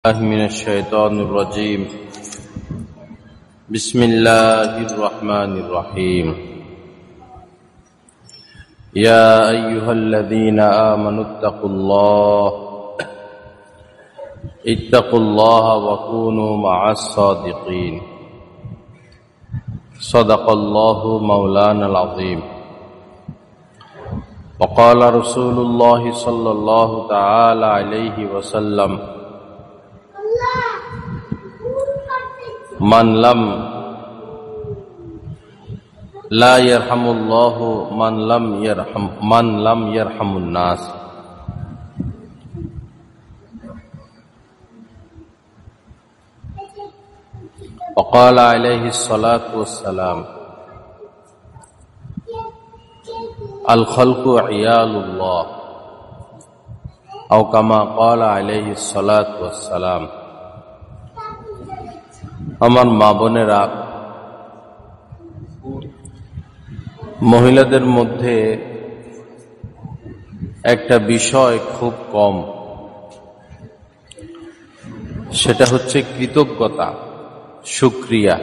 من الشيطان الرجيم. بسم الله الرحمن الرحيم. يا أيها الذين آمنوا اتقوا الله وكونوا مع الصادقين. صدق الله مولانا العظيم. وقال رسول الله صلى الله تعالى عليه وسلم: من لا يرحم الله من لم يرحم الناس. وقال عليه الصلاة والسلام: الخلق عيال الله، أو كما قال عليه الصلاة والسلام. আমার মা বোনেরা, মহিলাদের মধ্যে একটা বিষয় খুব কম, সেটা হচ্ছে কৃতজ্ঞতা, শুকরিয়া।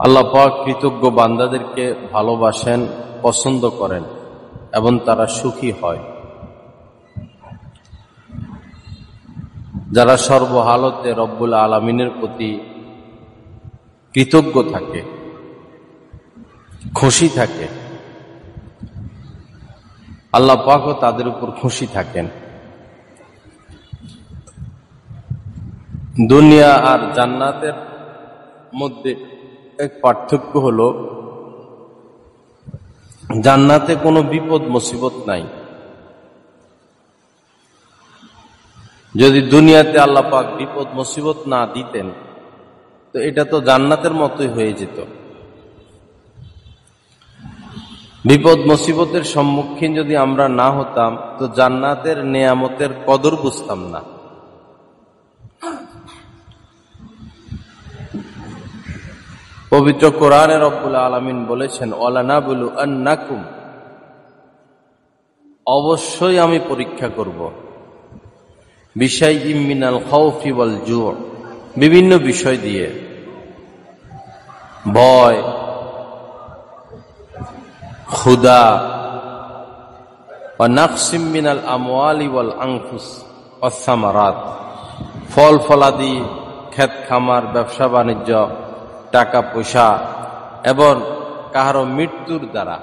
আল্লাহ পাক কৃতজ্ঞ বান্দাদেরকে ভালোবাসেন, পছন্দ করেন এবং তারা সুখী হয়। যারা সর্বহালতে রব্বুল আলামিনের প্রতি কৃতজ্ঞ থাকে, খুশি থাকে, আল্লাহ পাকও তাদের উপর খুশি থাকেন। দুনিয়া আর জান্নাতের মধ্যে এক পার্থক্য হলো, জান্নাতে কোনো বিপদ মুসিবত নাই। যদি দুনিয়াতে আল্লাহ পাক বিপদ মুসিবত না দিতেন তো এটা তো জান্নাতের মতোই হয়ে যেত। বিপদ মুসিবতের সম্মুখীন যদি আমরা না হতাম তো জান্নাতের নেয়ামতের কদর বুঝতাম না। পবিত্র কোরআনে রব্বুল আলামিন বলেছেন, ওয়ালানাবলু আন্নাকুম, অবশ্যই আমি পরীক্ষা করব, বিশাইইম মিনাল খাউফি ওয়াল জু', বিভিন্ন বিষয় দিয়ে, ভয়, ক্ষুধা, ওয়া নাকসিম মিনাল আমওয়ালি ওয়াল আনফুস ওয়াস সামারাত, ফল ফলাদি, ক্ষেত খামার, ব্যবসা বাণিজ্য, টাকা পয়সা এবং কাহারো মৃত্যুর দ্বারা।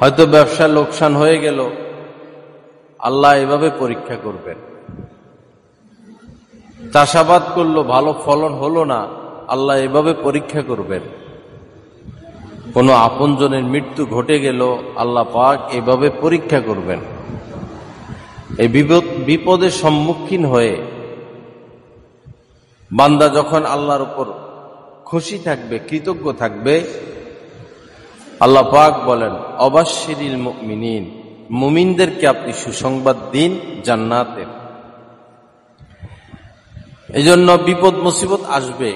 হয়তো ব্যবসা লোকসান হয়ে গেল, আল্লাহ এভাবে পরীক্ষা করবেন। চাষাবাদ করলো, ভালো ফলন হলো না, আল্লাহ এভাবে পরীক্ষা করবেন। কোনো আপনজনের মৃত্যু ঘটে গেল, আল্লাহ পাক এভাবে পরীক্ষা করবেন। এই বিপদের সম্মুখীন হয়ে বান্দা যখন আল্লাহর উপর খুশি থাকবে, কৃতজ্ঞ থাকবে, আল্লাহ পাক বলেন, অবাশশিরিল মুমিনিন, মুমিনদেরকে আপনি সুসংবাদ দিন জান্নাতের। এই জন্য বিপদ মুসিবত আসবে,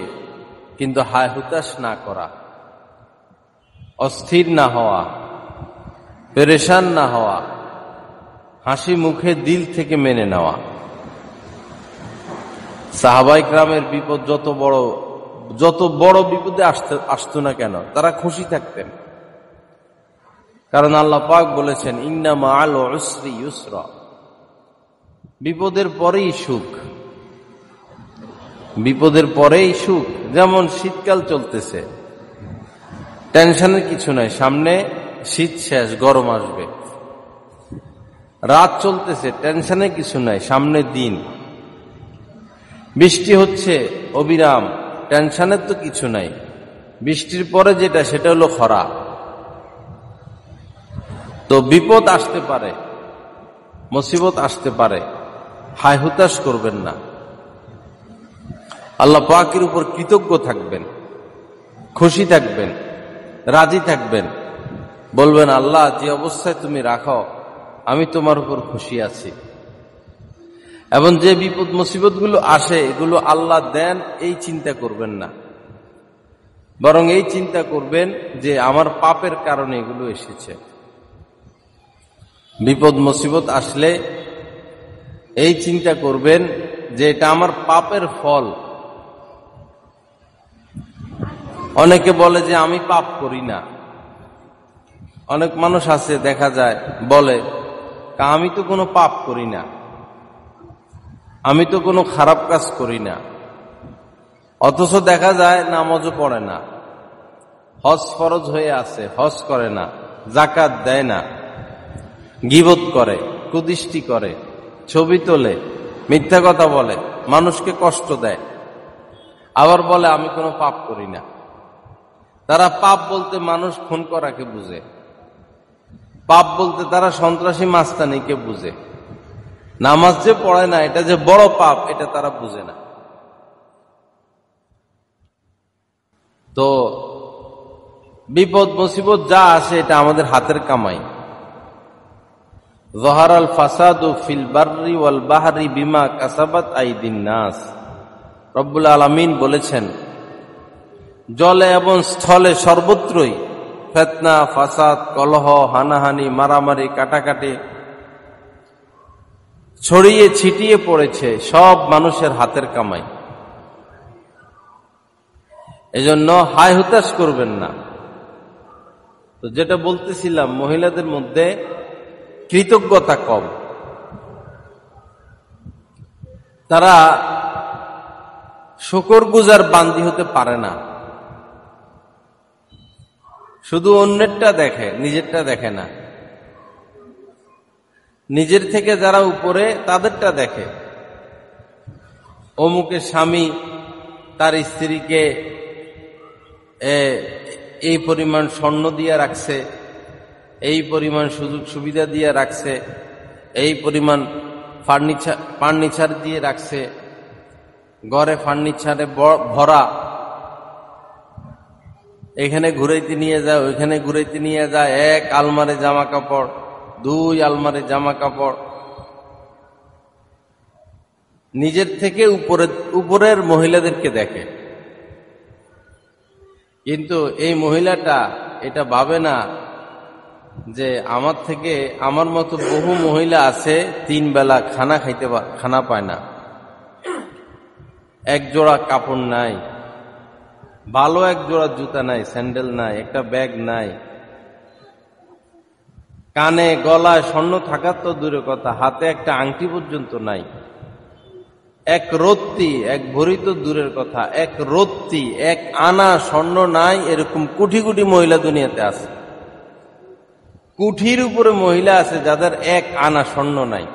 কিন্তু হায় হুতাশ না করা, অস্থির না হওয়া, পেরেশান না হওয়া, হাসি মুখে দিল থেকে মেনে নেওয়া। সাহাবায়ে কেরামের বিপদ যত বড় বিপদে আসতো না কেন, তারা খুশি থাকতেন। কারণ আল্লাহ পাক বলেছেন, ইন্না মাআল উসরি ইউসরা, বিপদের পরেই সুখ, বিপদের পরেই সুখ। যেমন শীতকাল চলতেছে, টেনশনের কিছু নাই, সামনে শীত শেষ, গরম আসবে। রাত চলতেছে, টেনশনের কিছু নাই, সামনে দিন। বৃষ্টি হচ্ছে অবিরাম, টেনশনের তো কিছু নাই, বৃষ্টির পরে যেটা সেটা হলো খরা। তো বিপদ আসতে পারে, মুসিবত আসতে পারে, হায় হুতাশ করবেন না। আল্লাহ পাকের উপর কৃতজ্ঞ থাকবেন, খুশি থাকবেন, রাজি থাকবেন, বলবেন, আল্লাহ যে অবস্থায় তুমি রাখো আমি তোমার উপর খুশি আছি। এবং যে বিপদ মুসিবত গুলো আসে এগুলো আল্লাহ দেন এই চিন্তা করবেন না। বরং এই চিন্তা করবেন যে আমার পাপের কারণে এগুলো এসেছে। বিপদ মুসিবত আসলে এই চিন্তা করবেন যে এটা আমার পাপের ফল। অনেকে বলে যে আমি পাপ করি না। অনেক মানুষ আছে দেখা যায় বলে আমি তো কোনো পাপ করি না, আমি তো কোনো খারাপ কাজ করি না, অথচ দেখা যায় নামাজও পড়ে না, হজ ফরজ হয়ে আছে হজ করে না, যাকাত দেয় না, গীবত করে, কুদৃষ্টি করে, ছবি তোলে, মিথ্যা কথা বলে, মানুষকে কষ্ট দেয়, আবার বলে আমি কোনো পাপ করি না। তারা পাপ বলতে মানুষ খুন করাকে বুঝে, পাপ বলতে তারা সন্ত্রাসী মাস্তানিকে বুঝে। নামাজ যে পড়ে না এটা যে বড় পাপ এটা তারা বুঝে না। তো বিপদ মুসিবত যা আসে এটা আমাদের হাতের কামাই। যহারাল ফাসাদু ফিল বাররি ওয়াল বাহরি বিমা কাসাবাত আইদিন নাস। রব্বুল আলামিন বলেছেন জলে এবং স্থলে সর্বত্রই ফিতনা, ফাসাদ, কলহ, হানাহানি, মারামারি, কাটাকাটি ছড়িয়ে ছিটিয়ে পড়েছে, সব মানুষের হাতের কামাই। এজন্য হাই হুতাশ করবেন না। তো যেটা বলতেছিলাম, মহিলাদের মধ্যে কৃতজ্ঞতা কম। তারা শুকরগুজার বান্দি হতে পারে না, শুধু অন্যেরটা দেখে, নিজেরটা দেখে না। নিজের থেকে যারা উপরে তাদেরটা দেখে। অমুকের স্বামী তার স্ত্রীকে এই পরিমাণ স্বর্ণ দিয়ে রাখছে, এই পরিমাণ সুযোগ সুবিধা দিয়ে রাখছে, এই পরিমাণ ফার্নিচার দিয়ে রাখছে, ঘরে ফার্নিচারে ভরা, এখানে ঘুরাইতে নিয়ে যায়, ওইখানে ঘুরাইতে নিয়ে যায়, এক আলমারে জামা কাপড়, দুই আলমারে জামা কাপড়। নিজের থেকে উপরের মহিলাদেরকে দেখে, কিন্তু এই মহিলাটা এটা ভাবে না যে আমার থেকে আমার মতো বহু মহিলা আছে 3 বেলা খানা পায় না, এক জোড়া কাপড় নাই, ভালো এক জোড়া জুতা নাই, স্যান্ডেল নাই, একটা ব্যাগ নাই, কানে গলায় স্বর্ণ থাকার তো দূরের কথা, হাতে একটা আংটি পর্যন্ত নাই, এক রত্তি এক ভরি তো দূরের কথা, এক রত্তি এক আনা স্বর্ণ নাই। এরকম কোটি কোটি মহিলা দুনিয়াতে আছে। কুঠির উপরে মহিলা আছে যাদের এক আনা স্বর্ণ নাই,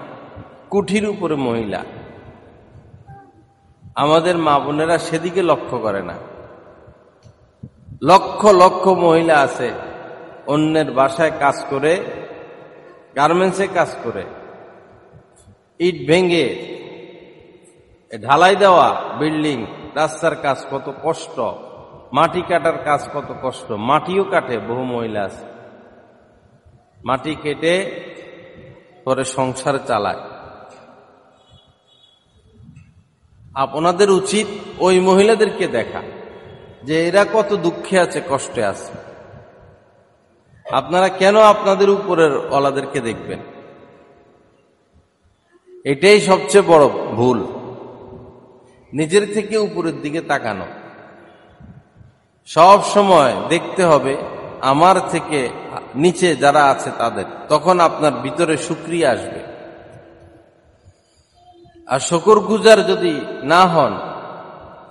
কুঠির উপরে মহিলা। আমাদের মা বোনেরা সেদিকে লক্ষ্য করে না। লক্ষ লক্ষ মহিলা আছে অন্যের বাসায় কাজ করে, গার্মেন্টসে কাজ করে, ইট ভেঙে ঢালাই দেওয়া বিল্ডিং, রাস্তার কাজ কত কষ্ট, মাটি কাটার কাজ কত কষ্ট, মাটিও কাটে। বহু মহিলা আছে মাটি কেটে পরে সংসার চালায়। আপনাদের উচিত ওই মহিলাদেরকে দেখা যে এরা কত দুঃখে আছে, কষ্টে আছে। আপনারা কেন আপনাদের উপরের ওলাদেরকে দেখবেন? এটাই সবচেয়ে বড় ভুল, নিজের থেকে উপরের দিকে তাকানো। সব সময় দেখতে হবে আমার থেকে নিচে যারা আছে তাদের, তখন আপনার ভিতরে শুকরিয়া আসবে। আর শুকরগুজার যদি না হন,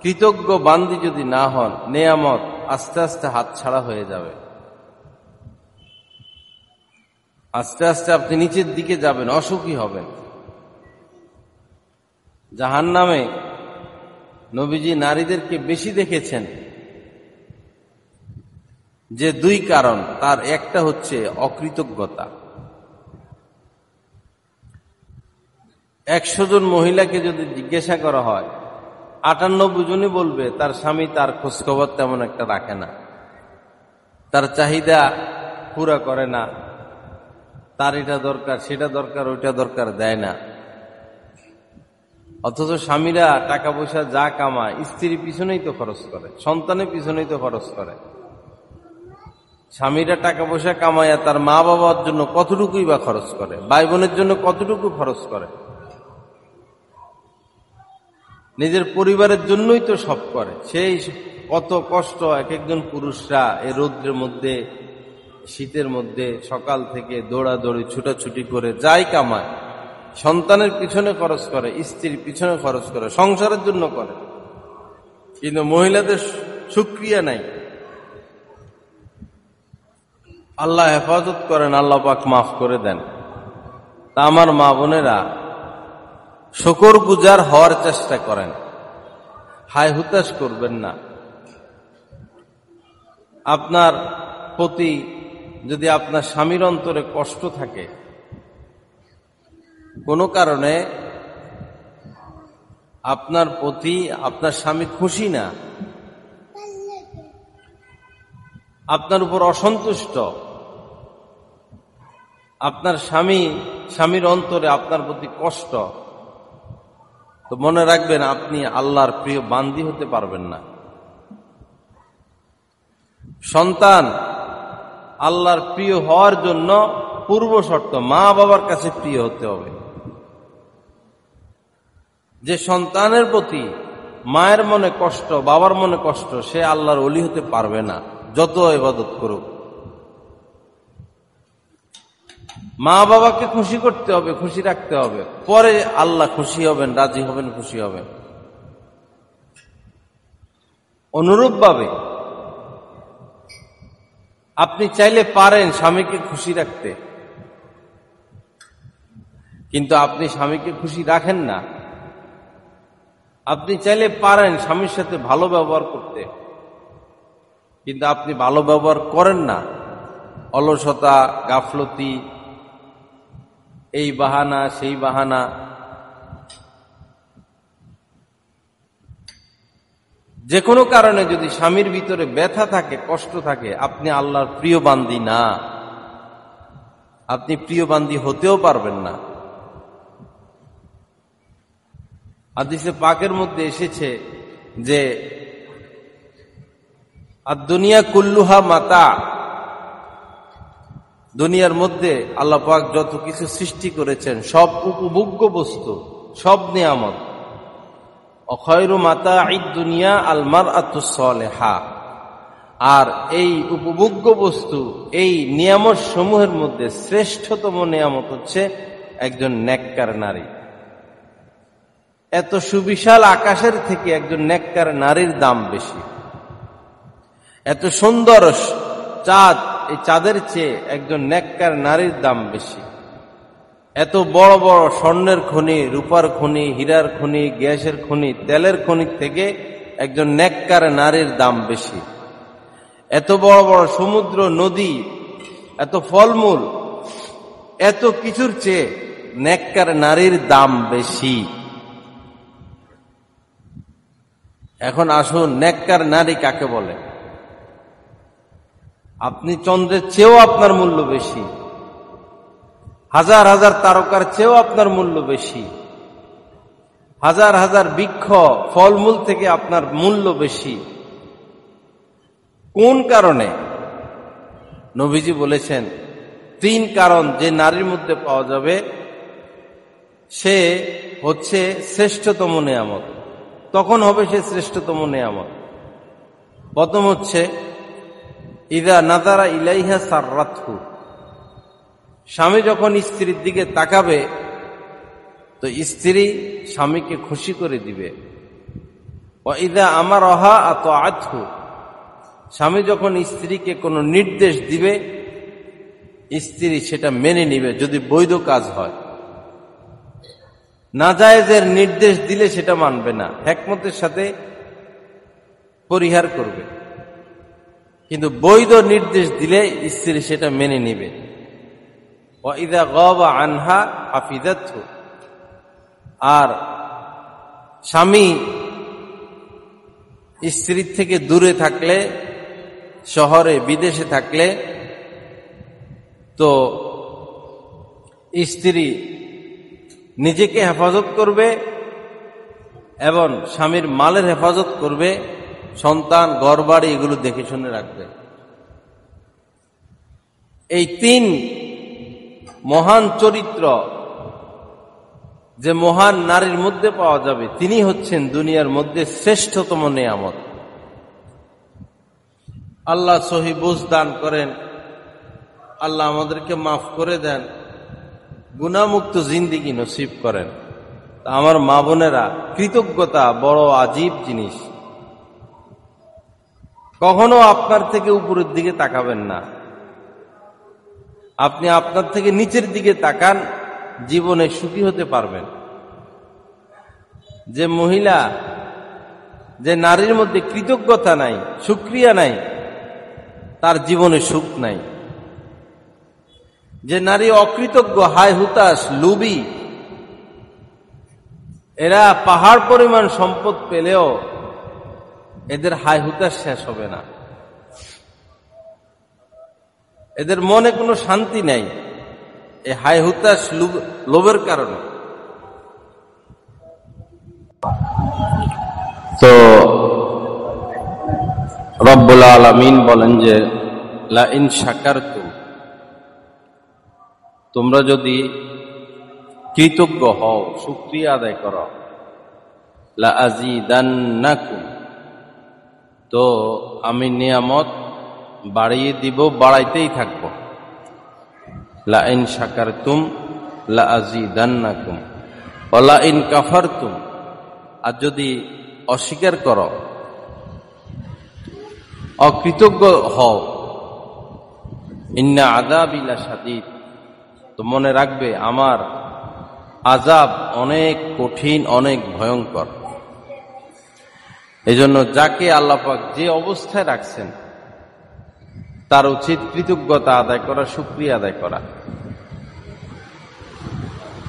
কৃতজ্ঞ বান্দি যদি না হন, নেয়ামত আস্তে আস্তে হাতছাড়া হয়ে যাবে। আস্তে আস্তে আপনি নিচের দিকে যাবেন, অসুখী হবেন। জাহান্নামে নবীজি নারীদেরকে বেশি দেখেছেন যে 2 কারণ, তার একটা হচ্ছে অকৃতজ্ঞতা। 100 জন মহিলাকে যদি জিজ্ঞাসা করা হয়, 98 জনই বলবে তার স্বামী তার খোঁজখবর তেমন একটা রাখে না, তার চাহিদা পুরা করে না, তার এটা দরকার সেটা দরকার ওইটা দরকার দেয় না। অথচ স্বামীরা টাকা পয়সা যা কামায় স্ত্রীর পিছনেই তো খরচ করে, সন্তানের পিছনেই তো খরচ করে। স্বামীরা টাকা পয়সা কামায় তার মা বাবার জন্য কতটুকুই বা খরচ করে, ভাই বোনের জন্য কতটুকু খরচ করে, নিজের পরিবারের জন্যই তো সব করে। সেই কত কষ্ট এক একজন পুরুষরা এই রৌদ্রের মধ্যে, শীতের মধ্যে সকাল থেকে দৌড়াদৌড়ি ছুটাছুটি করে যাই কামায়, সন্তানের পিছনে খরচ করে, স্ত্রীর পিছনে খরচ করে, সংসারের জন্য করে। কিন্তু মহিলাদের শুকরিয়া নাই। আল্লাহ হেফাজত করেন, আল্লাহ পাক মাফ করে দেন। তা আমার মা বোনেরা, শুকরগুজার হওয়ার চেষ্টা করেন, হায় হুতাশ করবেন না। আপনার প্রতি যদি আপনার স্বামীর অন্তরে কষ্ট থাকে, কোনো কারণে আপনার প্রতি আপনার স্বামী খুশি না, আপনার উপর অসন্তুষ্ট, আপনার স্বামীর অন্তরে আপনার প্রতি কষ্ট, তো মনে রাখবেন আপনি আল্লাহর প্রিয় বান্দি হতে পারবেন না। সন্তান আল্লাহর প্রিয় হওয়ার জন্য পূর্ব শর্ত মা বাবার কাছে প্রিয় হতে হবে। যে সন্তানের প্রতি মায়ের মনে কষ্ট, বাবার মনে কষ্ট, সে আল্লাহর ওলি হতে পারবে না, যত ইবাদত করুক। মা বাবাকে খুশি করতে হবে, খুশি রাখতে হবে, পরে আল্লাহ খুশি হবেন, রাজি হবেন, খুশি হবেন। অনুরূপভাবে আপনি চাইলে পারেন স্বামীকে খুশি রাখতে, কিন্তু আপনি স্বামীকে খুশি রাখেন না। আপনি চাইলে পারেন স্বামীর সাথে ভালো ব্যবহার করতে, কিন্তু আপনি ভালো ব্যবহার করেন না। অলসতা, গাফলতি, এই বাহানা সেই বাহানা। যে কোনো কারণে যদি স্বামীর ভিতরে ব্যথা থাকে, কষ্ট থাকে, আপনি আল্লাহর প্রিয় বান্দি না, আপনি প্রিয় বান্দি হতেও পারবেন না। হাদিসে পাকের মধ্যে এসেছে যে আর দুনিয়া কুল্লুহা মাতা, দুনিয়ার মধ্যে আল্লাহ পাক যত কিছু সৃষ্টি করেছেন সব উপভোগ্য বস্তু, সব নিয়ামত। অখয়রু মাতাঈদ দুনিয়া আল মারআতুস সালিহা, আর এই উপভোগ্য বস্তু, এই নিয়ামত সমূহের মধ্যে শ্রেষ্ঠতম নিয়ামত হচ্ছে একজন নেককার নারী। এত সুবিশাল আকাশের থেকে একজন নেককার নারীর দাম বেশি। এত সুন্দর চাঁদ, এই চাঁদের চেয়ে একজন নেককার নারীর দাম বেশি। এত বড় বড় স্বর্ণের খনি, রূপার খনি, হীরার খনি, গ্যাসের খনি, তেলের খনি থেকে একজন নেককার নারীর দাম বেশি। এত বড় বড় সমুদ্র, নদী, এত ফলমূল, এত কিছুর চেয়ে নেককার নারীর দাম বেশি। এখন আসুন, নেককার নারী কাকে বলে? আপনি চন্দ্রের চেয়েও আপনার মূল্য বেশি, হাজার হাজার তারকার চেয়েও আপনার মূল্য বেশি, হাজার হাজার বৃক্ষ, ফলমূল থেকে আপনার মূল্য বেশি। কোন কারণে? নবীজি বলেছেন 3 কারণ যে নারীর মধ্যে পাওয়া যাবে সে হচ্ছে শ্রেষ্ঠতম নেয়ামত। তখন হবে সে শ্রেষ্ঠতম নেয়ামত। প্রথম হচ্ছে ইদা নাযারা ইলাইহা সাররাতহু, স্বামী যখন স্ত্রীর দিকে তাকাবে তো স্ত্রী স্বামীকে খুশি করে দিবে। ওয়া ইদা আমারাহা আতাআতহু, স্বামী যখন স্ত্রীকে কোনো নির্দেশ দিবে স্ত্রী সেটা মেনে নিবে, যদি বৈধ কাজ হয়। নাজায়েজের নির্দেশ দিলে সেটা মানবে না, হিকমতের সাথে পরিহার করবে। কিন্তু বৈধ নির্দেশ দিলে স্ত্রী সেটা মেনে নিবে। ওয়া ইযা গাবা আনহা হাফিজাতহু, আর স্বামী স্ত্রীর থেকে দূরে থাকলে, শহরে বিদেশে থাকলে, তো স্ত্রী নিজেকে হেফাজত করবে এবং স্বামীর মালের হেফাজত করবে, সন্তান ঘরবাড়ি এগুলো দেখে শুনে রাখবে। এই 3 মহান চরিত্র যে মহান নারীর মধ্যে পাওয়া যাবে, তিনি হচ্ছেন দুনিয়ার মধ্যে শ্রেষ্ঠতম নেয়ামত। আল্লাহ সহি বুঝ দান করেন, আল্লাহ আমাদেরকে মাফ করে দেন, গুনাহমুক্ত জিন্দেগি নসিব করেন। আমার মা বোনেরা, কৃতজ্ঞতা বড় আজীব জিনিস। কখনো আপনার থেকে উপরের দিকে তাকাবেন না, আপনি আপনার থেকে নিচের দিকে তাকান, জীবনে সুখী হতে পারবেন। যে মহিলা, যে নারীর মধ্যে কৃতজ্ঞতা নাই, শুকরিয়া নাই, তার জীবনে সুখ নাই। যে নারী অকৃতজ্ঞ, হায় হুতাশ, লোভী, এরা পাহাড় পরিমাণ সম্পদ পেলেও এদের হায় হুতাশ শেষ হবে না। এদের মনে কোনো শান্তি নাই, এই হায় হুতাশ লোভের কারণে। তো রব্বুল আলামিন বলেন যে লা ইন শাকারতুম, তোমরা যদি কৃতজ্ঞ হও, শুকরিয়া আদায় করো, লা আযীদান্নাকুম, তো আমি নিয়ামত বাড়িয়ে দিব, বাড়াইতেই থাকব। লা ইন শাকারতুম লা আযীদান্নাকুম ওয়া লা ইন কাফারতুম, আর যদি অস্বীকার করো, অকৃতজ্ঞ হও, ইন্না আযাবি লাশাদীদ, তো মনে রাখবে আমার আযাব অনেক কঠিন, অনেক ভয়ঙ্কর। এজন্য যাকে আল্লাহ পাক যে অবস্থায় রাখছেন তার উচিত কৃতজ্ঞতা আদায় করা, শুকরিয়া আদায় করা।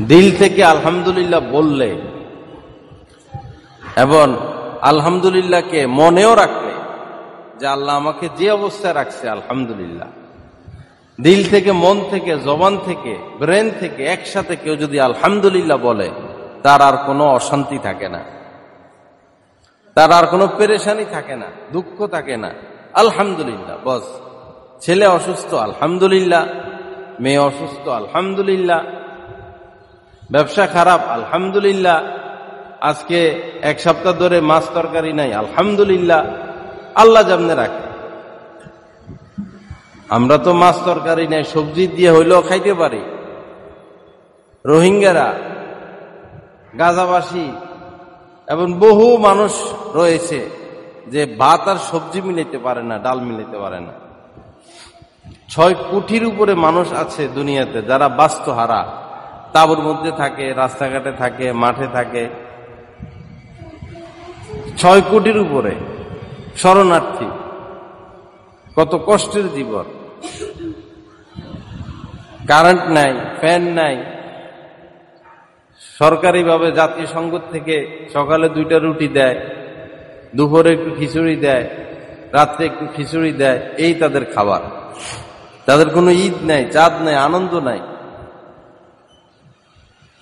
দিল থেকে আলহামদুলিল্লাহ বললে এবং আলহামদুলিল্লাহকে মনেও রাখলে যে আল্লাহ আমাকে যে অবস্থায় রাখছে আলহামদুলিল্লাহ, দিল থেকে, মন থেকে, জবান থেকে, ব্রেন থেকে একসাথে কেউ যদি আলহামদুলিল্লাহ বলে, তার আর কোনো অশান্তি থাকে না, তার আর কোনো পেরেশানি থাকে না, দুঃখ থাকে না। আলহামদুলিল্লাহ বস। ছেলে অসুস্থ, আলহামদুলিল্লাহ। মেয়ে অসুস্থ, আলহামদুলিল্লাহ। ব্যবসা খারাপ, আলহামদুলিল্লাহ। আজকে 1 সপ্তাহ ধরে মাছ তরকারি নাই, আলহামদুলিল্লাহ। আল্লাহ জামনে রাখে। আমরা তো মাছ তরকারি নাই, সবজি দিয়ে হইলেও খাইতে পারি। রোহিঙ্গারা, গাজাবাসী এবং বহু মানুষ রয়েছে যে ভাত আর সবজি মিলাইতে পারে না, ডাল মিলাইতে পারে না। 6 কোটির উপরে মানুষ আছে দুনিয়াতে যারা বাস্তুহারা, তাঁবুর মধ্যে থাকে, রাস্তাঘাটে থাকে, মাঠে থাকে। 6 কোটির উপরে শরণার্থী। কত কষ্টের জীবন। কারেন্ট নাই, ফ্যান নাই। সরকারিভাবে জাতীয় সংসদ থেকে সকালে 2টা রুটি দেয়, দুপুরে একটু খিচুড়ি দেয়, রাত্রে একটু খিচুড়ি দেয়, এই তাদের খাবার। তাদের কোনো ঈদ নাই, চাঁদ নাই, আনন্দ নাই।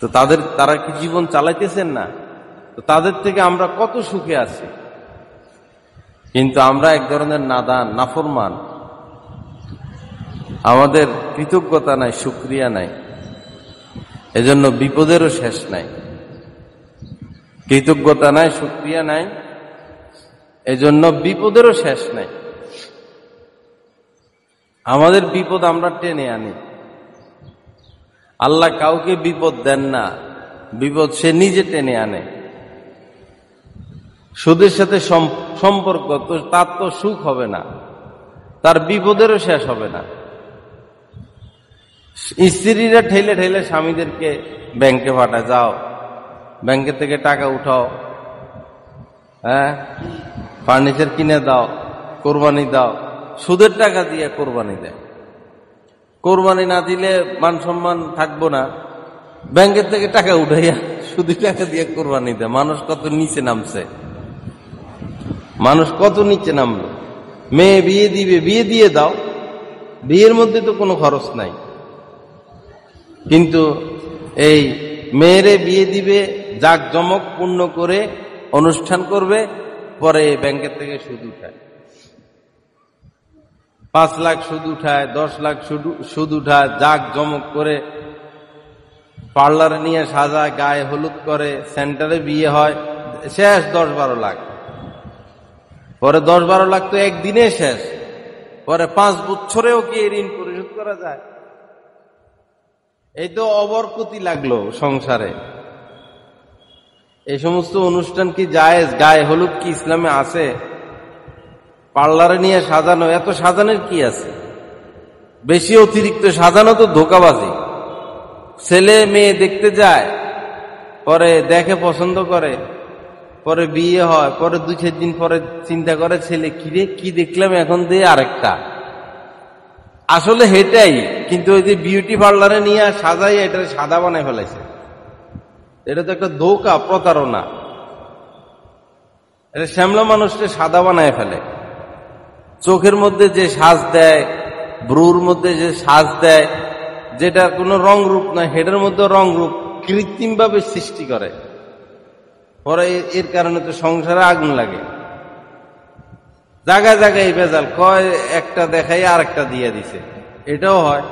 তো তারা কি জীবন চালাইতেছেন না? তো তাদের থেকে আমরা কত সুখে আছি। কিন্তু আমরা এক ধরনের নাদান, নাফরমান। আমাদের কৃতজ্ঞতা নাই, শুকরিয়া নাই। এজন্য বিপদেরও শেষ নাই। কৃতজ্ঞতা নাই, শুকরিয়া নাই, এজন্য বিপদেরও শেষ নাই। আমাদের বিপদ আমরা টেনে আনি। আল্লাহ কাউকে বিপদ দেন না, বিপদ সে নিজে টেনে আনে। সুদের সাথে সম্পর্ক, তো তার তো সুখ হবে না, তার বিপদেরও শেষ হবে না। স্ত্রীরা ঠেলে ঠেলে স্বামীদেরকে ব্যাংকে পাঠায়, যাও ব্যাংকে থেকে টাকা উঠাও, হ্যাঁ ফার্নিচার কিনে দাও, কোরবানি দাও। সুদের টাকা দিয়ে কোরবানি দেয়। কোরবানি না দিলে মান সম্মান থাকবো না, ব্যাংকের থেকে টাকা উঠাইয়া সুদের টাকা দিয়ে কোরবানি দেয়। মানুষ কত নিচে নামছে, মানুষ কত নিচে নামলো। মেয়ে বিয়ে দিবে, বিয়ে দিয়ে দাও, বিয়ের মধ্যে তো কোনো খরচ নাই। কিন্তু এই মেয়েরে বিয়ে দিবে জাঁকজমক পূর্ণ করে, অনুষ্ঠান করবে, পরে ব্যাংকের থেকে সুদ উঠায়, 5 লাখ সুদ উঠায়, 10 লাখ সুদ উঠায়, জাক জমক করে পার্লারে নিয়ে সাজায়, গায়ে হলুদ করে, সেন্টারে বিয়ে হয়, শেষ 10-12 লাখ। পরে 10-12 লাখ তো একদিনে শেষ, পরে 5 বছরেও কি ঋণ পরিশোধ করা যায়? এই তো অবরকতি লাগলো সংসারে। এই সমস্ত অনুষ্ঠান কি জায়েজ? গায়ে হলুদ কি ইসলামে আছে? পার্লারে নিয়ে সাজানো, এত সাজানোর কি আছে? বেশি অতিরিক্ত সাজানো তো ধোঁকাবাজি। ছেলে মেয়ে দেখতে যায়, পরে দেখে পছন্দ করে, পরে বিয়ে হয়, পরে 2-4 দিন পরে চিন্তা করে ছেলে, কিরে কি দেখলাম এখন দিয়ে আরেকটা। আসলে হেটাই, কিন্তু ওই যে বিউটি পার্লারে নিয়ে সাজাই এটা সাদা বানায় ফেলাইছে। এটা তো একটা ধোঁকা, প্রতারণা। এটা শ্যামলা মানুষকে সাদা বানায় ফেলে। চোখের মধ্যে যে সাজ দেয়, ব্রুর মধ্যে যে সাজ দেয়, যেটা কোনো রং রূপ নয়, হেডের মধ্যে রং রূপ কৃত্রিম ভাবে সৃষ্টি করে। পরে এর কারণে তো সংসারে আগুন লাগে। জায়গায় জায়গায় ভেজাল, কয় একটা দেখাই আর একটা দিয়ে দিছে। এটাও হয়,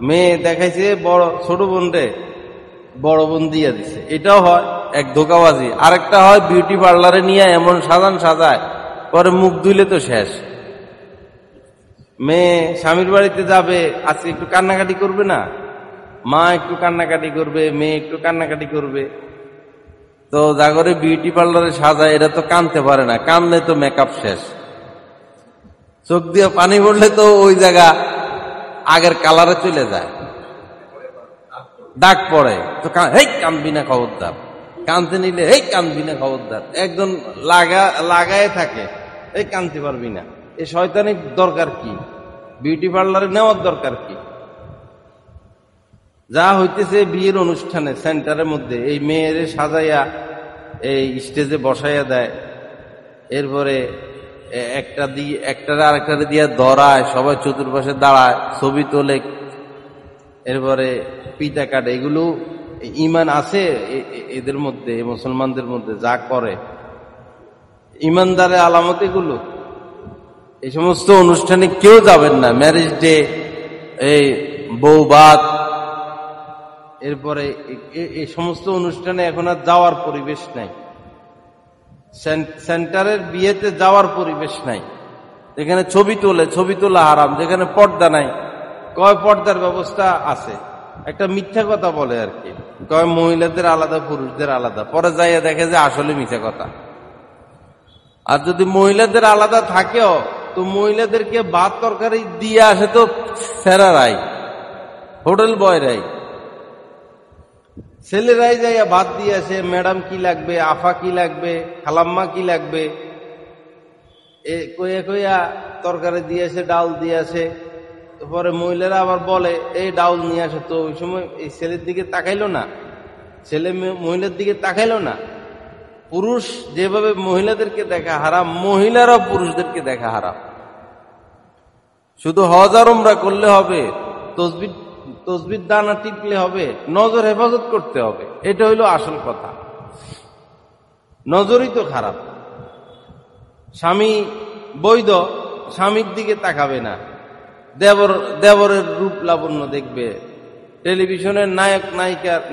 মেয়ে দেখাইছে বড় ছোট বোন রে, বড় বোন দিয়ে দিছে, এটাও হয়, এক ধোঁকাবাজি। আরেকটা হয় বিউটি পার্লারে নিয়ে এমন সাজায়, পরে মুখ ধুইলে তো শেষ। মেয়ে স্বামীর বাড়িতে যাবে, আজকে একটু কান্নাকাটি করবে না? মা একটু কান্নাকাটি করবে, মেয়ে একটু কান্নাকাটি করবে, তো জাগরে বিউটি পার্লারে সাজায়, এরা তো কানতে পারে না, কানলে তো মেকআপ শেষ। চোখ দিয়ে পানি পড়লে তো ওই জায়গা আগের কালারে চলে যায়, দাগ পড়ে। তো হেই কানবি না খবরদার, কানতে নিলে হেই কানবি না খবরদার, একজন লাগায় থাকে, এই কানতে পারবি না। এই শয়তানি দরকার কি? বিউটি পার্লারে নেওয়ার দরকার কি? যা হইতেছে বিয়ের অনুষ্ঠানে সেন্টারের মধ্যে এই মেয়েরে সাজাইয়া এই স্টেজে বসাইয়া দেয়, এরপরে একটারে আরেকটারে দিয়ে ধরায়, সবাই চতুর্পাশে দাঁড়ায়, ছবি তোলে, এরপরে পিতা কাটে। এগুলো ইমান আছে এদের মধ্যে, মুসলমানদের মধ্যে যা করে, ইমানদারের আলামত এগুলো। এই সমস্ত অনুষ্ঠানে কেউ যাবেন না। ম্যারেজ ডে, এই বৌভাত, এরপরে এই সমস্ত অনুষ্ঠানে এখন আর যাওয়ার পরিবেশ নাই। সেন্টারের বিয়েতে যাওয়ার পরিবেশ নাই। যেখানে ছবি তোলা হারাম, যেখানে পর্দা নাই। কয় পর্দার ব্যবস্থা আছে, একটা মিথ্যা কথা বলে আর কি, কয় মহিলাদের আলাদা পুরুষদের আলাদা, পরে যাইয়া দেখে যে আসলে মিথ্যা কথা। আর যদি মহিলাদের আলাদা থাকেও, তো মহিলাদেরকে ভাত তরকারি দিয়ে আসে তো ফেরারাই, হোটেল বয়রাই। ছেলেরাই যাইয়া ভাত দিয়ে আসে, ম্যাডাম কি লাগবে, আফা কি লাগবে, খালাম্মা কি লাগবে, কইয়া তরকারি দিয়ে আসে, ডাল দিয়ে আসে। পরে মহিলারা আবার বলে এই ডাউল নিয়ে আসে। তো ওই সময় এই ছেলের দিকে তাকাইলো না, ছেলে মহিলার দিকে তাকাইলো না। পুরুষ যেভাবে মহিলাদেরকে দেখা হারাম, মহিলারাও পুরুষদেরকে দেখা হারাম। শুধু হজ আর উমরা করলে হবে, তসবির দানা টিপলে হবে, নজর হেফাজত করতে হবে। এটা হইল আসল কথা। নজরই তো খারাপ। স্বামী বৈধ, স্বামীর দিকে তাকাবে না, দেবরের রূপ লাবণ্য দেখবে, টেলিভিশনের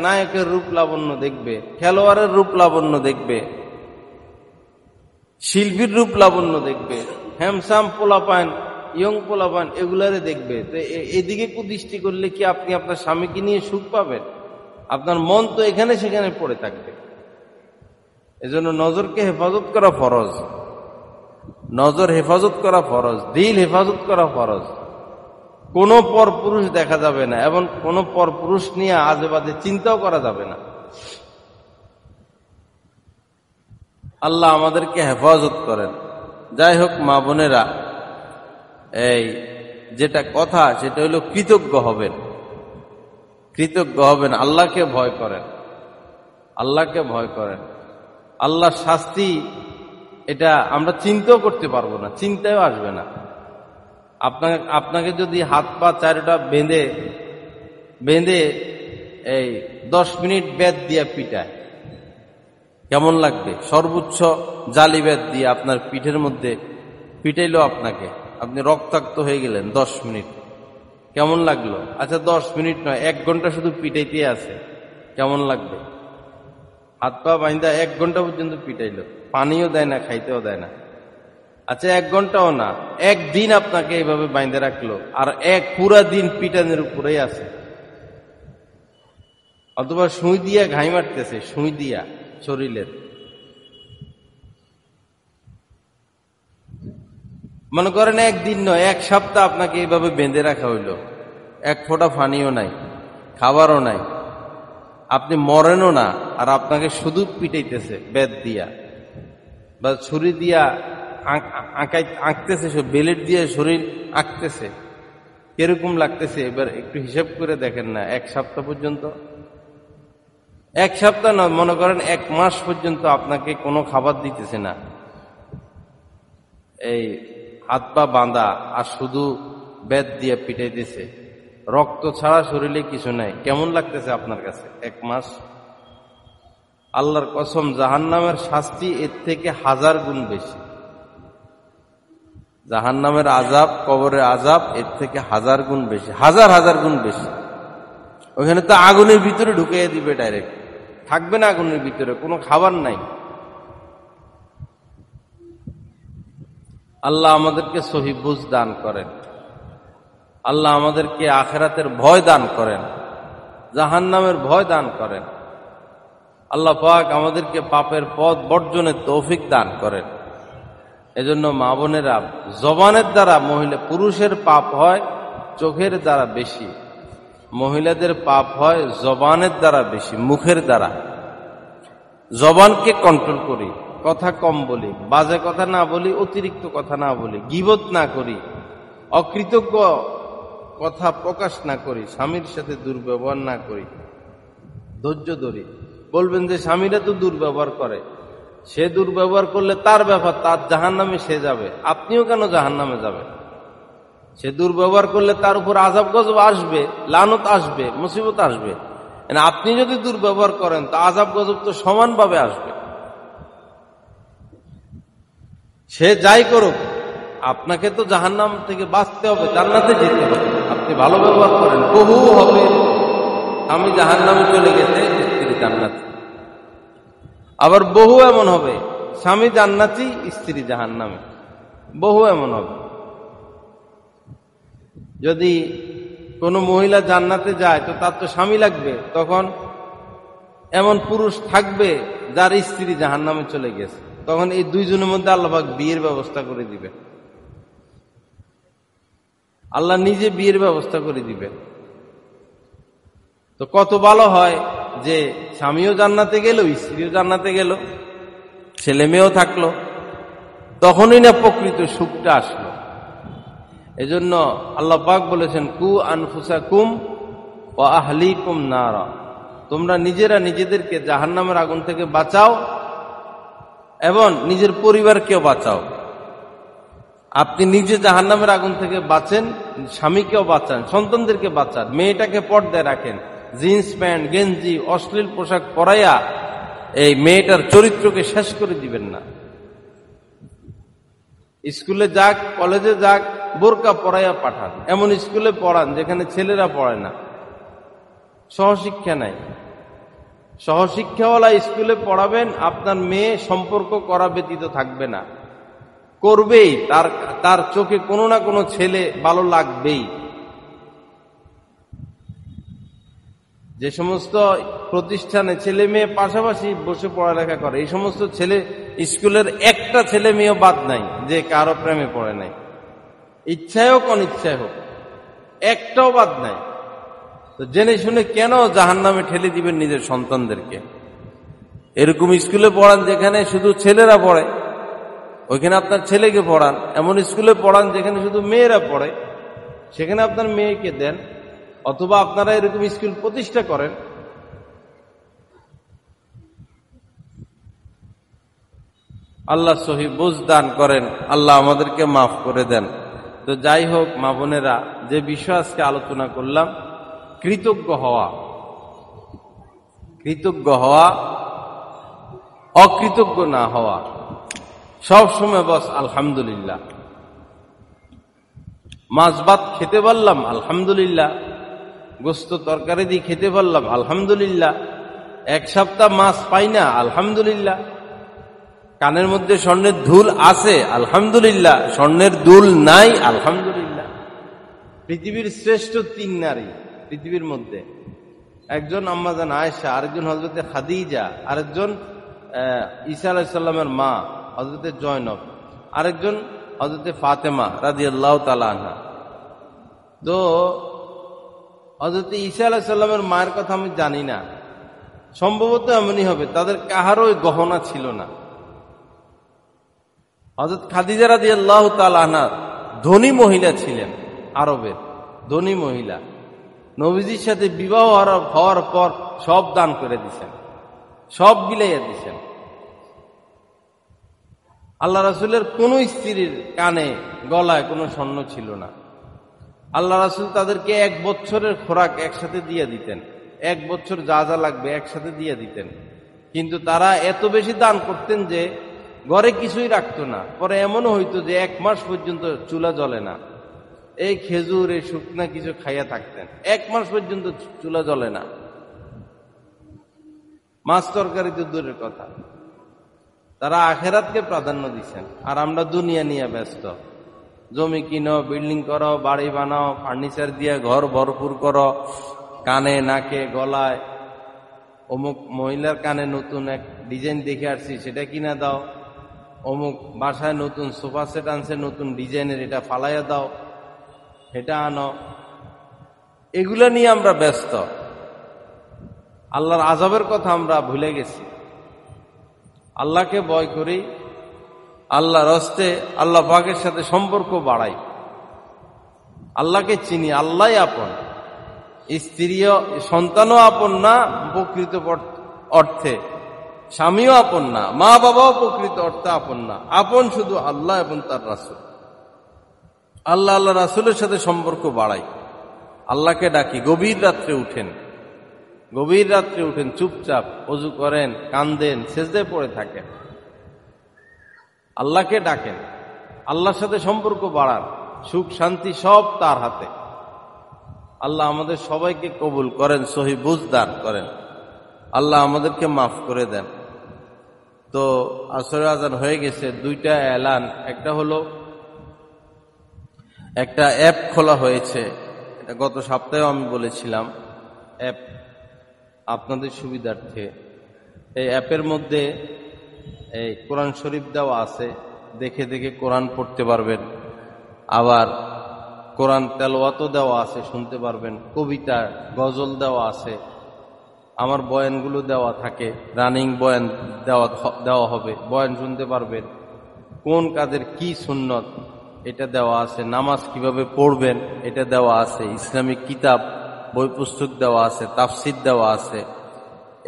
নায়কের রূপ লাবণ্য দেখবে, খেলোয়াড়ের রূপ লাবণ্য দেখবে, শিল্পীর রূপ লাবণ্য দেখবে, হ্যামসাম পোলাপান, ইয়ং পোলাপান, এগুলারে দেখবে। তো এদিকে কুদৃষ্টি করলে কি আপনি আপনার স্বামীকে নিয়ে সুখ পাবেন? আপনার মন তো এখানে সেখানে পড়ে থাকবে। এজন্য নজরকে হেফাজত করা ফরজ, নজর হেফাজত করা ফরজ, দিল হেফাজত করা ফরজ। কোন পর পুরুষ দেখা যাবে না, এবং কোন পর পুরুষ নিয়ে আজে বাজে চিন্তাও করা যাবে না। আল্লাহ আমাদেরকে হেফাজত করেন। যাই হোক মা বোনেরা, এই যেটা কথা সেটা হলো কৃতজ্ঞ হবেন, কৃতজ্ঞ হবেন, আল্লাহকে ভয় করেন, আল্লাহকে ভয় করেন। আল্লাহর শাস্তি এটা আমরা চিন্তাও করতে পারবো না, চিন্তাও আসবে না। আপনাকে যদি হাত পা চারোটা বেঁধে এই 10 মিনিট বেত দিয়ে পিটায়, কেমন লাগবে? সর্বোচ্চ জালিবেদ দিয়ে আপনার পিঠের মধ্যে পিটাইলো আপনাকে, আপনি রক্তাক্ত হয়ে গেলেন 10 মিনিট, কেমন লাগলো? আচ্ছা 10 মিনিট নয়, 1 ঘন্টা শুধু পিটাইতে আছে, কেমন লাগবে? হাত পা বাইন্দা 1 ঘন্টা পর্যন্ত পিটাইলো, পানিও দেয় না, খাইতেও দেয় না। আচ্ছা 1 ঘন্টাও না, 1 দিন আপনাকে এইভাবে বাইন্দা রাখলো, আর পুরা দিন পিটানের উপরেই আছে, অথবা সুই দিয়া ঘাই মারতেছে, সুই দিয়া শরীরের। মনে করেন 1 দিন নয়, 1 সপ্তাহ আপনাকে এইভাবে বেঁধে রাখা হইল, 1 ফোঁটা পানিও নাই, খাবারও নাই, আপনি মরেনও না, আর আপনাকে শুধু পিটাইতেছে বেত দিয়া বা ছুরি দিয়া আঁকতেছে, বেলেট দিয়ে শরীর আঁকতেছে, কিরকম লাগতেছে? এবার একটু হিসাব করে দেখেন না। 1 সপ্তাহ পর্যন্ত, 1 সপ্তাহ নয়, মনে করেন 1 মাস পর্যন্ত আপনাকে কোনো খাবার দিতেছে না, এই হাত পা বাঁধা, আর শুধু বেত দিয়ে পিটাইতেছে, রক্ত ছাড়া শরীরে কিছু নাই। কেমন লাগতেছে আপনার কাছে 1 মাস? আল্লাহর কসম, জাহান্নামের শাস্তি এর থেকে 1000 গুণ বেশি। জাহান্নামের আযাব, কবরের আযাব এর থেকে 1000 গুণ বেশি, 1000 গুণ বেশি। ওখানে তো আগুনের ভিতরে ঢুকিয়ে দিবে ডাইরেক্ট, থাকবে না আগুনের ভিতরে, কোনো খাবার নাই। আল্লাহ আমাদেরকে সহি বুঝ দান করেন, আল্লাহ আমাদেরকে আখিরাতের ভয় দান করেন, জাহান্নামের ভয় দান করেন। আল্লাহ পাক আমাদেরকে পাপের পথ বর্জনের তৌফিক দান করেন। এজন্য মা বোনেরা, জবানের দ্বারা পুরুষের পাপ হয় চোখের দ্বারা বেশি, মহিলাদের পাপ হয় জবানের দ্বারা বেশি, মুখের দ্বারা। জবানকে কন্ট্রোল করি, কথা কম বলি, বাজে কথা না বলি, অতিরিক্ত কথা না বলি, গীবত না করি, অকৃতজ্ঞ কথা প্রকাশ না করি, স্বামীর সাথে দুর্ব্যবহার না করি, ধৈর্য ধরি। বলবেন যে স্বামীরা তো দুর্ব্যবহার করে, সে দুর্ব্যবহার করলে তার ব্যাপার, তার জাহান্নামে সে যাবে, আপনিও কেন জাহান্নামে যাবেন? সে দুর্ব্যবহার করলে তার উপর আযাব গজব আসবে, লানত আসবে, মুসিবত আসবে। আপনি যদি দুর্ব্যবহার করেন তো আযাব গজব তো সমানভাবে আসবে। সে যাই করুক, আপনাকে তো জাহান্নাম থেকে বাঁচতে হবে, জান্নাতে যেতে হবে। আপনি ভালো ব্যবহার করেন, বহু হবে আমি জাহান্নামে চলে গেছে, স্ত্রী জান্নাতি। আবার বহু এমন হবে স্বামী জান্নাতি, স্ত্রী জাহান্নামে, বহু এমন হবে। যদি কোনো মহিলা জান্নাতে যায় তো তার তো স্বামী লাগবে, তখন এমন পুরুষ থাকবে যার স্ত্রী জাহান্নামে চলে গেছে, তখন এই দুইজনের মধ্যে আল্লাহ পাক বিয়ের ব্যবস্থা করে দিবেন। আল্লাহ নিজে বিয়ের ব্যবস্থা করে দিবেন। তো কত ভালো হয় যে স্বামীও জান্নাতে গেল, স্ত্রীও জান্নাতে গেল, ছেলে মেয়েও থাকলো, তখনই না প্রকৃত সুখটা আসলো। এজন্য আল্লাহ পাক বলেছেন, কু আনফুসাকুম ওয়া আহলিকুম নারা, তোমরা নিজেরা নিজেদেরকে জাহান্নামের আগুন থেকে বাঁচাও এবং নিজের পরিবারকেও বাঁচাও। আপনি নিজে জাহান্নামের আগুন থেকে বাঁচেন, স্বামীকেও বাঁচান, সন্তানদেরকে বাঁচান, মেয়েটাকে পর্দায় রাখেন। জিন্স প্যান্ট, গেঞ্জি, অশ্লীল পোশাক পরাইয়া এই মেয়েটার চরিত্রকে শেষ করে দিবেন না। স্কুলে যাক, কলেজে যাক, বোরকা পরাইয়া পাঠান, এমন স্কুলে পড়ান যেখানে ছেলেরা পড়ে না, সহশিক্ষা নাই। সহশিক্ষাওয়ালা স্কুলে পড়াবেন, আপনার মেয়ে সম্পর্ক করা ব্যতীত থাকবে না, করবেই, তার চোখে কোনো না কোনো ছেলে ভালো লাগবেই। যে সমস্ত প্রতিষ্ঠানে ছেলে মেয়ে পাশাপাশি বসে পড়ালেখা করে, এই সমস্ত স্কুলের একটা ছেলে মেয়েও বাদ নাই যে কারো প্রেমে পড়ে নাই, ইচ্ছায় হোক অনিচ্ছায় হোক, একটাও বাদ নাই। তো জেনে শুনে কেন জাহান্নামে ঠেলে দিবেন নিজের সন্তানদেরকে? এরকম স্কুলে পড়ান যেখানে শুধু ছেলেরা পড়ে, ওইখানে আপনার ছেলেকে পড়ান। এমন স্কুলে পড়ান যেখানে শুধু মেয়েরা পড়ে, সেখানে আপনার মেয়েকে দেন। অথবা আপনারা এরকম স্কুল প্রতিষ্ঠা করেন। আল্লাহ সহি বুঝ দান করেন, আল্লাহ আমাদেরকে মাফ করে দেন। তো যাই হোক মা বোনেরা, যে বিষয় আজকে আলোচনা করলাম, কৃতজ্ঞ হওয়া। কৃতজ্ঞ হওয়া অকৃতজ্ঞ না হওয়া, সব সময় বস আলহামদুলিল্লাহ। মাছ ভাত খেতে পারলাম আলহামদুলিল্লাহ, গোস্ত তরকারি দিয়ে খেতে পারলাম আলহামদুলিল্লাহ, এক সপ্তাহ মাছ পাই না আলহামদুলিল্লাহ, কানের মধ্যে স্বর্ণের ধুল আছে আলহামদুলিল্লাহ, স্বর্ণের দুল নাই আলহামদুলিল্লাহ। পৃথিবীর শ্রেষ্ঠ 3 নারী পৃথিবীর মধ্যে, একজন আম্মাজান আয়েশা, আরেকজন হযরতে খাদিজা, আরেকজন ঈসা আলাইহিস সালামের মা হযরতে জয়নব, আরেকজন হযরতে ফাতেমা রাদিয়াল্লাহু তাআলা আনহা। তো হযরতে ঈসা আলাইহিস সালামের মায়ের কথা আমি জানি না, সম্ভবত এমনই হবে, তাদের কাহারও গহনা ছিল না। হযরত খাদিজা রাদিয়াল্লাহু তাআলা আনহা ধনী মহিলা ছিলেন, আরবের ধনী মহিলা। নবীজির সাথে বিবাহ হওয়ার পর সব দান করে দিছেন, সব বিলাইয়া দিছেন। আল্লাহ রাসূলের কোন স্ত্রীর কানে গলায় কোনো স্বর্ণ ছিল না। আল্লাহ রাসূল তাদেরকে 1 বছরের খোরাক একসাথে দিয়ে দিতেন, 1 বছর যা যা লাগবে একসাথে দিয়ে দিতেন। কিন্তু তারা এত বেশি দান করতেন যে ঘরে কিছুই রাখতো না। পরে এমনও হইতো যে 1 মাস পর্যন্ত চুলা জ্বলে না, এই খেজুর এই শুকনা কিছু খাইয়া থাকতেন, 1 মাস পর্যন্ত চুলা জ্বলে না। মাছ তরকারি তো দূরের কথা, তারা আখেরাতকে প্রাধান্য দিচ্ছেন। আর আমরা দুনিয়া নিয়ে ব্যস্ত, জমি কিনো, বিল্ডিং করো, বাড়ি বানাও, ফার্নিচার দিয়ে ঘর ভরপুর করো, কানে নাকে গলায় অমুক মহিলার কানে নতুন এক ডিজাইন দেখে আসছি সেটা কিনা দাও, অমুক বাসায় নতুন সোফা সেট আনছে নতুন ডিজাইনের, এটা ফালাইয়া দাও, এটা আনো। এগুলা নিয়ে আমরা ব্যস্ত, আল্লাহর আযাবের কথা আমরা ভুলে গেছি। আল্লাহকে ভয় করি, আল্লাহর হস্তে আল্লাহ পাকের সাথে সম্পর্ক বাড়াই, আল্লাহকে চিনি, আল্লাহই আপন। স্ত্রীও সন্তানও আপন না প্রকৃত অর্থে, স্বামীও আপন না, মা বাবাও প্রকৃত অর্থে আপন না, আপন শুধু আল্লাহ এবং তার রাসূল। আল্লাহ আল্লাহ রাসূলের সাথে সম্পর্ক বাড়াই, আল্লাহকে ডাকি। গভীর রাত্রে উঠেন, গভীর রাত্রে উঠেন, চুপচাপ ওযু করেন, কান্দেন, সেজদায় পড়ে থাকেন, আল্লাহকে ডাকেন। আল্লাহর সাথে সম্পর্ক বাড়ান, সুখ শান্তি সব তার হাতে। আল্লাহ আমাদের সবাইকে কবুল করেন, সহি বুঝ দান করেন, আল্লাহ আমাদেরকে মাফ করে দেন। তো আসরের আজান হয়ে গেছে, 2টা এলান। একটা হলো একটা অ্যাপ খোলা হয়েছে, এটা গত সপ্তাহেও আমি বলেছিলাম, অ্যাপ আপনাদের সুবিধার্থে। এই অ্যাপের মধ্যে এই কোরআন শরীফ দেওয়া আছে, দেখে দেখে কোরআন পড়তে পারবেন। আবার কোরআন তেলাওয়াতও দেওয়া আছে, শুনতে পারবেন। কবিতা গজল দেওয়া আছে, আমার বয়ানগুলো দেওয়া থাকে, রানিং বয়ান দেওয়া হবে, বয়ান শুনতে পারবেন। কোন কাজের কি সুন্নত এটা দেওয়া আছে, নামাজ কিভাবে পড়বেন এটা দেওয়া আছে, ইসলামিক কিতাব বই পুস্তক দেওয়া আছে, তাফসির দেওয়া আছে।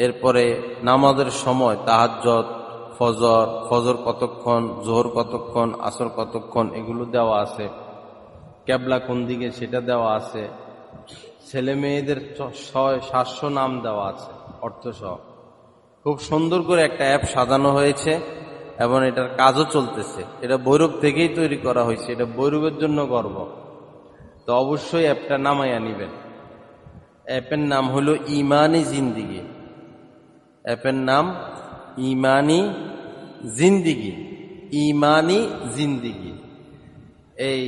এরপরে নামাজের সময় তাহাজ্জুদ, ফজর কতক্ষণ, যোহর কতক্ষণ, আসর কতক্ষণ, এগুলো দেওয়া আছে। কিবলা কোন দিকে সেটা দেওয়া আছে। ছেলে মেয়েদের 700 নাম দেওয়া আছে অর্থ সহ। খুব সুন্দর করে একটা অ্যাপ সাজানো হয়েছে এবং এটার কাজও চলতেছে। এটা বৈরব থেকেই তৈরি করা হয়েছে, এটা বৈরবের জন্য গর্ব। তো অবশ্যই অ্যাপটা নামাইয়া নিবেন। অ্যাপের নাম হলো ইমানি জিন্দিগি। অ্যাপের নাম ইমানি জিন্দিগি, ইমানি জিন্দিগি। এই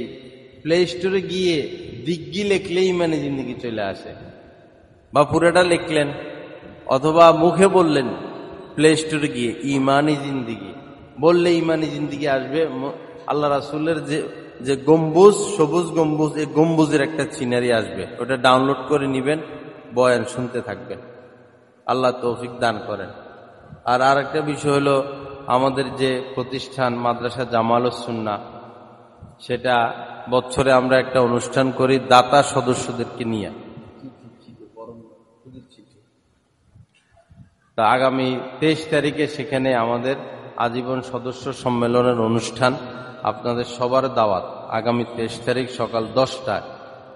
প্লে স্টোরে গিয়ে দিগ্গি লিখলে ইমানি জিন্দিগি চলে আসে, বা পুরোটা লিখলেন অথবা মুখে বললেন প্লে স্টোরে গিয়ে ইমানি জিন্দিগি বললে ইমানি জিন্দিগি আসবে। আল্লাহ রাসূলের যে গম্বুজ, সবুজ গম্বুজ, এই গম্বুজের একটা সিনারি আসবে, ওটা ডাউনলোড করে নিবেন, বয়ান শুনতে থাকবেন। আল্লাহ তৌফিক দান করেন। আর আরেকটা বিষয় হলো, আমাদের যে প্রতিষ্ঠান মাদ্রাসা জামালুস সুন্নাহ, সেটা বছরে আমরা একটা অনুষ্ঠান করি দাতা সদস্যদেরকে নিয়ে। তা আগামী 23 তারিখে সেখানে আমাদের আজীবন সদস্য সম্মেলনের অনুষ্ঠান, আপনাদের সবার দাওয়াত। আগামী 23 তারিখ সকাল 10টায়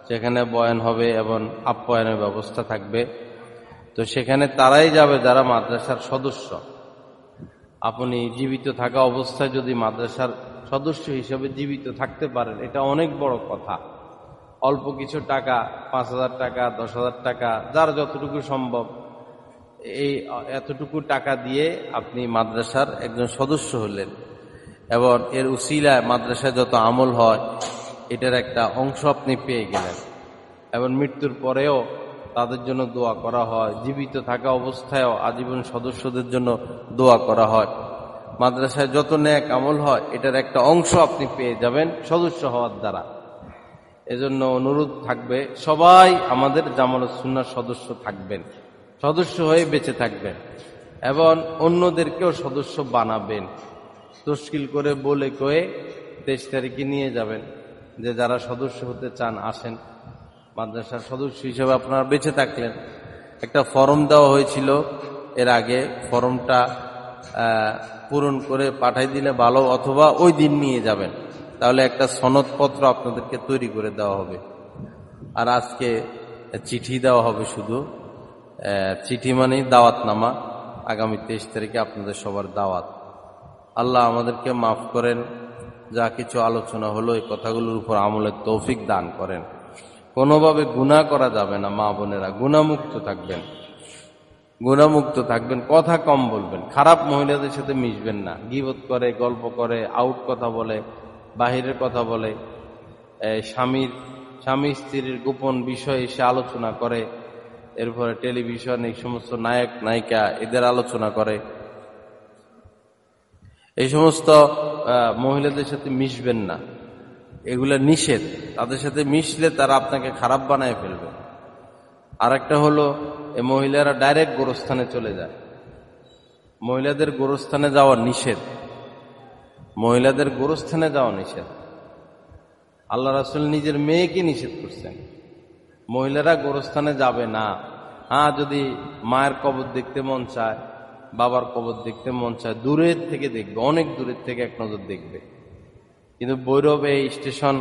সেখানে বয়ান হবে এবং আপ্যায়নের ব্যবস্থা থাকবে। তো সেখানে তারাই যাবে যারা মাদ্রাসার সদস্য। আপনি জীবিত থাকা অবস্থায় যদি মাদ্রাসার সদস্য হিসেবে জীবিত থাকতে পারেন, এটা অনেক বড় কথা। অল্প কিছু টাকা, 5,000 টাকা, 10,000 টাকা, যার যতটুকু সম্ভব, এই এতটুকু টাকা দিয়ে আপনি মাদ্রাসার একজন সদস্য হলেন এবং এর উসিলায় মাদ্রাসায় যত আমল হয় এটার একটা অংশ আপনি পেয়ে গেলেন। এবং মৃত্যুর পরেও তাদের জন্য দোয়া করা হয়, জীবিত থাকা অবস্থায়ও আজীবন সদস্যদের জন্য দোয়া করা হয়। মাদ্রাসায় যত নেক আমল হয় এটার একটা অংশ আপনি পেয়ে যাবেন সদস্য হওয়ার দ্বারা। এজন্য অনুরোধ থাকবে, সবাই আমাদের জামালুস সুন্নাহর সদস্য থাকবেন, সদস্য হয়ে বেঁচে থাকবেন এবং অন্যদেরকেও সদস্য বানাবেন। তশকিল করে বলে কয়ে 23 তারিখে নিয়ে যাবেন যে যারা সদস্য হতে চান আসেন। মাদ্রাসার সদস্য হিসেবে আপনারা বেঁচে থাকলেন। একটা ফর্ম দেওয়া হয়েছিল এর আগে, ফর্মটা পূরণ করে পাঠাই দিলে ভালো, অথবা ওই দিন নিয়ে যাবেন, তাহলে একটা সনদপত্র আপনাদেরকে তৈরি করে দেওয়া হবে। আর আজকে চিঠি দেওয়া হবে, শুধু চিঠি মানেই দাওয়াতনামা। আগামী 23 তারিখে আপনাদের সবার দাওয়াত। আল্লাহ আমাদেরকে মাফ করেন, যা কিছু আলোচনা হলো এই কথাগুলোর উপর আমলের তৌফিক দান করেন। কোনোভাবে গুনাহ করা যাবে না, মা বোনেরা গুনাহমুক্ত থাকবেন, গুনাহমুক্ত থাকবেন, কথা কম বলবেন, খারাপ মহিলাদের সাথে মিশবেন না। গীবত করে, গল্প করে, আউট কথা বলে, বাহিরের কথা বলে, স্বামী স্ত্রীর গোপন বিষয় এসে আলোচনা করে, এরপরে টেলিভিশন এই সমস্ত নায়ক নায়িকা এদের আলোচনা করে। এই সমস্ত মহিলাদের সাথে মিশবেন না, এগুলা নিষেধ। তাদের সাথে মিশলে তারা আপনাকে খারাপ বানায় ফেলবে। আর একটা হলো, এই মহিলারা ডাইরেক্ট গোরস্থানে চলে যায়। মহিলাদের গোরস্থানে যাওয়া নিষেধ, মহিলাদের গোরস্থানে যাওয়া নিষেধ। আল্লাহ রাসূল নিজের মেয়েকে নিষেধ করছেন, মহিলারা গোরস্থানে যাবে না। হ্যাঁ, যদি মায়ের কবর দেখতে মন চায়, বাবার কবর দেখতে মন চায়, দূরের থেকে দেখবে, অনেক দূরের থেকে এক নজর দেখবে। কিন্তু ভৈরবে এই স্টেশন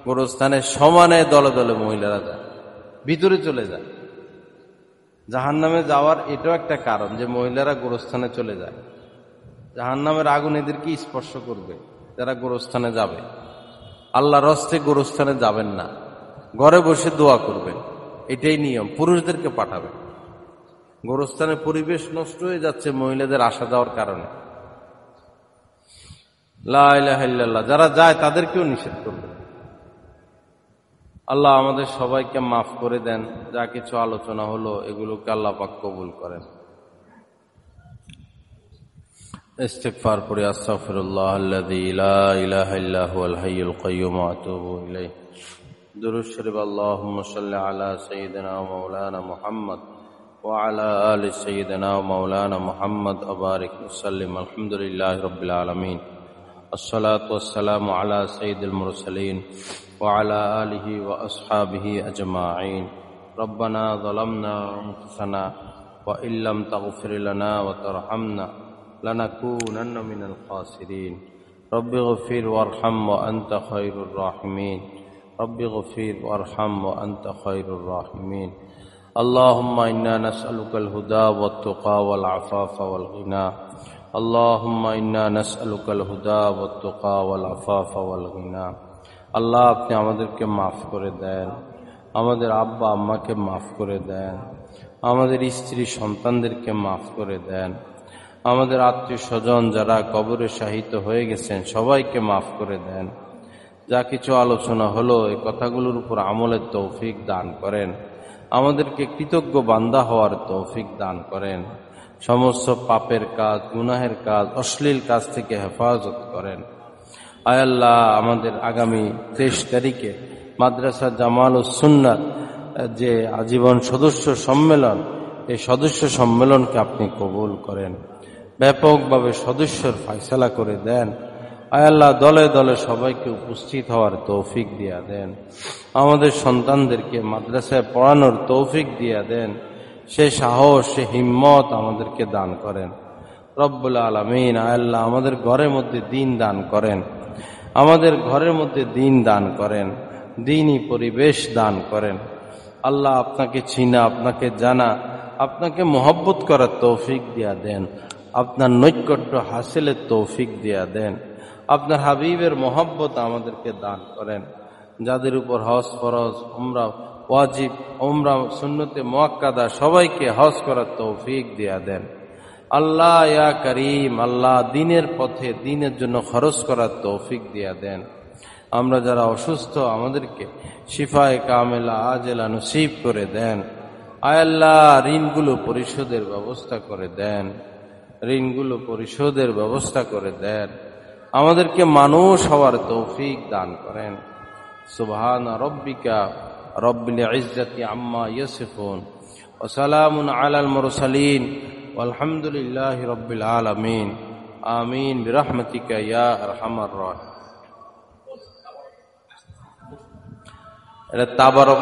গোরস্থানে সমানে দলে দলে মহিলারা যায়, ভিতরে চলে যায়। জাহান্নামে যাওয়ার এটাও একটা কারণ যে মহিলারা গোরস্থানে চলে যায়। জাহান্নামের আগুন এদেরকে স্পর্শ করবে যারা গোরস্থানে যাবে। আল্লাহর হস্তে গোরস্থানে যাবেন না, ঘরে বসে দোয়া করবেন, এটাই নিয়ম। পুরুষদেরকে পাঠাবেন। গোরস্থানের পরিবেশ নষ্ট হয়ে যাচ্ছে মহিলাদের আসা যাওয়ার কারণে। লা ইলাহা ইল্লাল্লাহ, যারা যায় তাদেরকেও নিষেধ করবে। আল্লাহ আমাদের সবাইকে মাফ করে দেন। যা কিছু আলোচনা হলো এগুলোকে আল্লাহ পাক কবুল করেন। ইস্তিগফার করি, আস্তাগফিরুল্লাহ আল্লাযী লা ইলাহা ইল্লা হুয়াল হাইয়ুল কাইয়্যুম ওয়া আতুবু ইলাইহি। দুরূদ শরীফ। আল্লাহুম্মা সাল্লি আলা সাইয়্যিদিনা ওয়া মাওলানা মুহাম্মদ ওয়া আলা আলি সাইয়্যিদিনা ওয়া মাওলানা মুহাম্মদ ওয়া বারিক ওয়া সাল্লিম। আলহামদুলিল্লাহি রাব্বিল আলামিন। আসসালাতু ওয়াসসালামু আলা সাইয়্যিদিল মুরসালিন ওয়া আলা আলিহি ওয়া আসহাবিহি আজমাইন। রব্বানা যালামনা আনফুসানা ওয়া ইল্লাম তাগফির লানা ওয়া তারহামনা লানাকুনান্না মিনাল খাসিরিন। রব্বিগফির ওয়ারহাম ওয়া আনতা খায়রুর রাহিমিন। রব্বিগফির ওয়ারহাম ওয়া আনতা খায়রুর রাহিমিন। আল্লাহুম্মা ইন্না নাসআলুকাল হুদা ওয়াত তুকা ওয়াল আফাফা ওয়াল গিনা। আল্লাহুম্মা ইন্না নাসআলুকাল হুদা ওয়াত তুকা ওয়াল আফাফা ওয়াল গিনা। আল্লাহ, আপনি আমাদেরকে মাফ করে দেন, আমাদের আব্বা আম্মাকে মাফ করে দেন, আমাদের স্ত্রী সন্তানদেরকে মাফ করে দেন, আমাদের আত্মীয় স্বজন যারা কবরে শাহিত হয়ে গেছেন সবাইকে মাফ করে দেন। যা কিছু আলোচনা হলো এই কথাগুলোর উপর আমলের তৌফিক দান করেন, আমাদেরকে কৃতজ্ঞ বান্দা হওয়ার তৌফিক দান করেন। সমস্ত পাপের কাজ, গুনাহের কাজ, অশ্লীল কাজ থেকে হেফাজত করেন। আয় আল্লাহ, আমাদের আগামী 23 তারিখে মাদ্রাসা জামালুস সুন্নাহ যে আজীবন সদস্য সম্মেলন, এই সদস্য সম্মেলনকে আপনি কবুল করেন, ব্যাপকভাবে সদস্যর ফয়সালা করে দেন। আয় আল্লাহ, দলে দলে সবাইকে উপস্থিত হওয়ার তৌফিক দিয়া দেন, আমাদের সন্তানদেরকে মাদ্রাসায় পড়ানোর তৌফিক দিয়া দেন, সে সাহস, সে হিম্মত আমাদেরকে দান করেন রব্বুল আলামিন। আয় আল্লাহ, আমাদের ঘরের মধ্যে দ্বীন দান করেন, আমাদের ঘরের মধ্যে দ্বীন দান করেন, দ্বীনি পরিবেশ দান করেন। আল্লাহ, আপনাকে চিনা, আপনাকে জানা, আপনাকে মহব্বত করার তৌফিক দিয়া দেন। আপনার নৈকট্য হাসিলের তৌফিক দিয়া দেন। আপনার হাবিবের মহব্বত আমাদেরকে দান করেন। যাদের উপর হজ ফরজ, উমরা ওয়াজিব, উমরা সুন্নতে মুআক্কাদা, সবাইকে হজ করার তৌফিক দিয়া দেন। আল্লাহ ইয়া করিম, আল্লাহ দিনের পথে দিনের জন্য খরচ করার তৌফিক দিয়া দেন। আমরা যারা অসুস্থ, আমাদেরকে শিফায়ে কামেলা আজেলা নসিব করে দেন। আয় আল্লাহ, ঋণগুলো পরিশোধের ব্যবস্থা করে দেন, ঋণগুলো পরিশোধের ব্যবস্থা করে দেন। আমাদেরকে মানুষ হওয়ার তৌফিক দান করেন। সুবহান রাব্বিকা রব্বিল ইজ্জাতি আম্মা ইয়াসিফুন ওয়া সালামুন আলাল মুরসালিন ওয়ালহামদুলিল্লাহি রাব্বিল আলামিন। আমিন বিরহমাতিকা ইয়া আরহামার রাহিমিন। এটা তাবারক